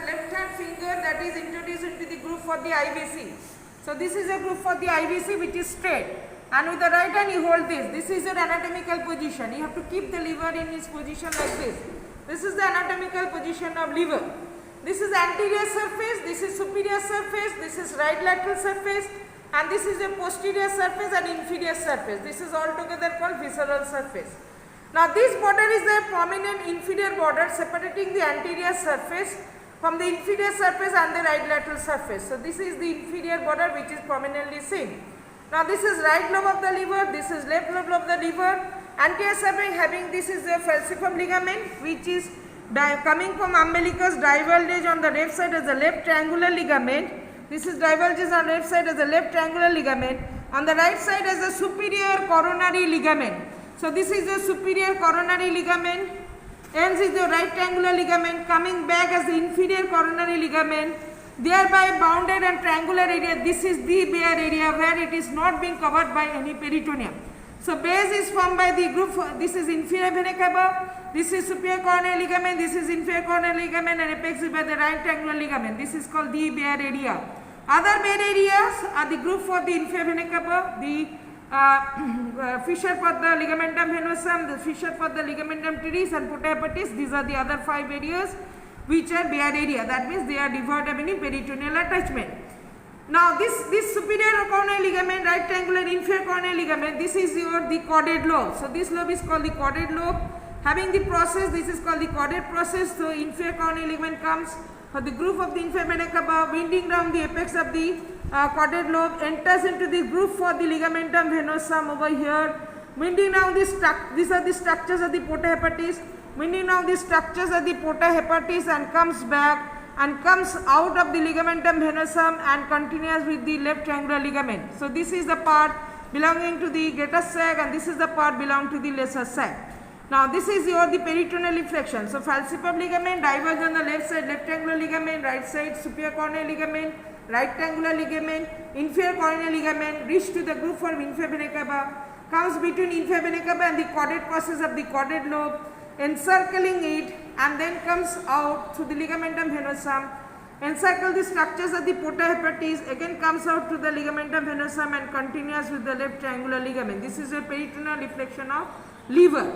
left hand finger that is introduced into the groove for the IVC. So this is a groove for the IVC which is straight, and with the right hand you hold this. This is your anatomical position. You have to keep the lever in its position like this. This is the anatomical position of lever. This is anterior surface, this is superior surface, this is right lateral surface, and this is a posterior surface and inferior surface. This is altogether called visceral surface. Now this border is the prominent inferior border separating the anterior surface from the inferior surface and the right lateral surface. So this is the inferior border which is prominently seen. Now this is right lobe of the lever, this is left lobe of the lever. Anterior surface having this is the falciform ligament which is coming from umbilicus, diverges on the left side as a left triangular ligament. This is diverges on the left side as a left triangular ligament. On the right side as a superior coronary ligament. So this is the superior coronary ligament. Ends is the right triangular ligament coming back as the inferior coronary ligament. Thereby bounded and triangular area. This is the bare area where it is not being covered by any peritoneum. So base is formed by the groove. This is inferior vena cava. This is superior coronary ligament, this is inferior coronary ligament, and apex is by the right triangular ligament. This is called the bare area. Other bare areas are the groove for the inferior vena cava, the fissure for the ligamentum venosum, the fissure for the ligamentum teres and porta hepatis. These are the other 5 areas which are bare area. That means they are devoid of any peritoneal attachment. Now this superior coronary ligament, right triangular inferior coronary ligament, this is the caudate lobe. So this lobe is called the caudate lobe. Having the process, this is called the caudate process. So inferior coronary ligament comes for the groove of the inferior vena cava, winding down the apex of the caudate lobe, enters into the groove for the ligamentum venosum over here, winding down these are the structures of the porta hepatis, winding down the structures of the porta hepatis and comes back and comes out of the ligamentum venosum and continues with the left triangular ligament. So this is the part belonging to the greater sac and this is the part belonging to the lesser sac. Now this is the peritoneal flexion. So falciform ligament diverges on the left side, left triangular ligament, right side superior coronary ligament, right triangular ligament, inferior coronary ligament, reach to the groove for inferior vena cava, comes between inferior vena cava and the caudate process of the caudate lobe, encircling it and then comes out through the ligamentum venosum, encircle the structures of the porta hepatis, again comes out to the ligamentum venosum and continues with the left triangular ligament. This is a peritoneal reflection of liver.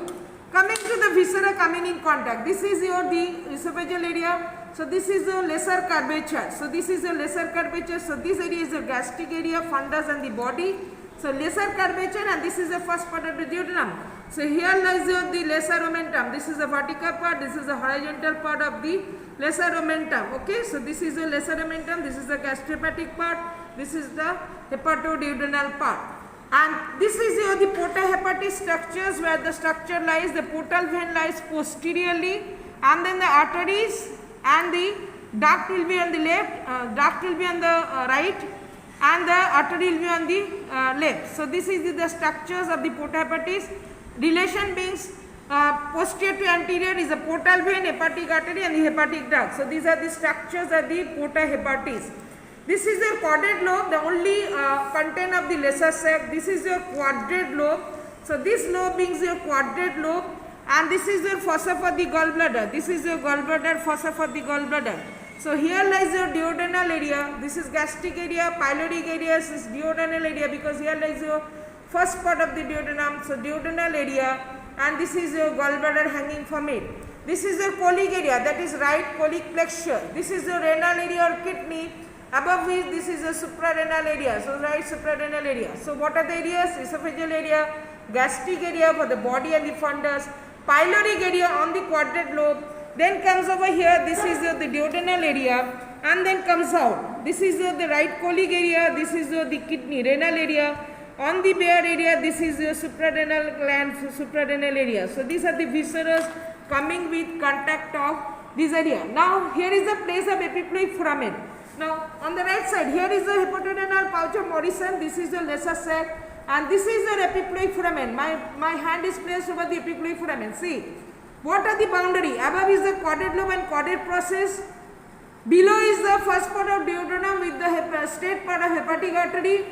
Coming to the viscera coming in contact, this is the esophageal area. So this is the lesser curvature. So this is the lesser curvature. So this area is the gastric area, fundus and the body. So lesser curvature and this is the first part of the duodenum. So here lies the lesser omentum. This is the vertical part, this is the horizontal part of the lesser omentum. Okay, so this is the lesser omentum, this is the gastrohepatic part, this is the hepatoduodenal part. And this is the porta hepatis structures where the structure lies, the portal vein lies posteriorly and then the arteries and the duct will be on the left, duct will be on the right and the artery will be on the left. So this is the structures of the porta hepatis. Relation being posterior to anterior is the portal vein, hepatic artery and the hepatic duct. So these are the structures of the porta hepatis. This is the caudate lobe, the only content of the lesser sac. This is your quadrate lobe. So this lobe being your quadrate lobe and this is your fossa for the gallbladder. This is your gallbladder, fossa for the gallbladder. So here lies your duodenal area. This is gastric area, pyloric area, this is duodenal area because here lies your first part of the duodenum. So duodenal area and this is your gallbladder hanging from it. This is your colic area, that is right colic plexure. This is your renal area or kidney. Above which this is a suprarenal area, so right suprarenal area. So what are the areas? Esophageal area, gastric area for the body and the fundus, pyloric area on the quadrate lobe, then comes over here, this is the duodenal area and then comes out. This is the right colic area, this is the kidney renal area, on the bare area this is the suprarenal gland, suprarenal area. So these are the viscera coming with contact of this area. Now here is the place of epiploic foramen. Now on the right side here is the hepatoduodenal pouch of Morrison, this is the lesser sac and this is the epiploic foramen. My hand is placed over the epiploic foramen. See, what are the boundary? Above is the caudate lobe and caudate process. Below is the first part of duodenum with the straight part of hepatic artery.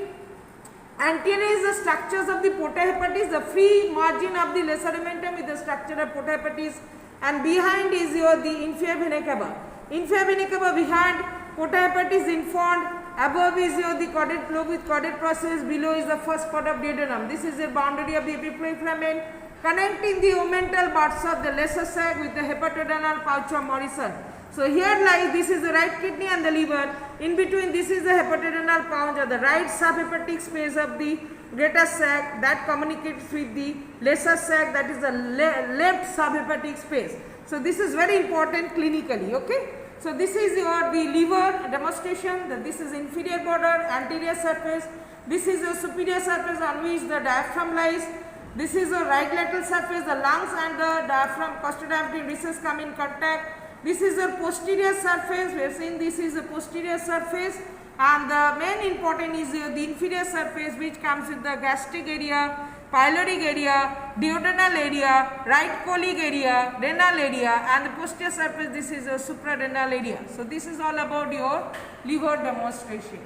Anterior is the structures of the porta hepatis, the free margin of the lesser omentum with the structure of porta hepatis, and behind is the inferior vena cava. Inferior vena cava we had porta hepatis infant, above is the caudate lobe with caudate process, below is the first part of duodenum. This is the boundary of the epiploidy connecting the omental parts of the lesser sac with the hepatodenal pouch of Morrison. So here lies, this is the right kidney and the liver. In between, this is the hepatodenal pouch or the right subhepatic space of the greater sac that communicates with the lesser sac, that is the left subhepatic space. So this is very important clinically. Okay. So this is the liver demonstration. That this is inferior border, anterior surface. This is the superior surface on which the diaphragm lies. This is the right lateral surface. The lungs and the diaphragm, costodiaphragm recess come in contact. This is the posterior surface. We have seen this is the posterior surface, and the main important is the inferior surface, which comes with the gastric area, pyloric area, duodenal area, right colic area, renal area, and the posterior surface. This is a suprarenal area. So this is all about your liver demonstration.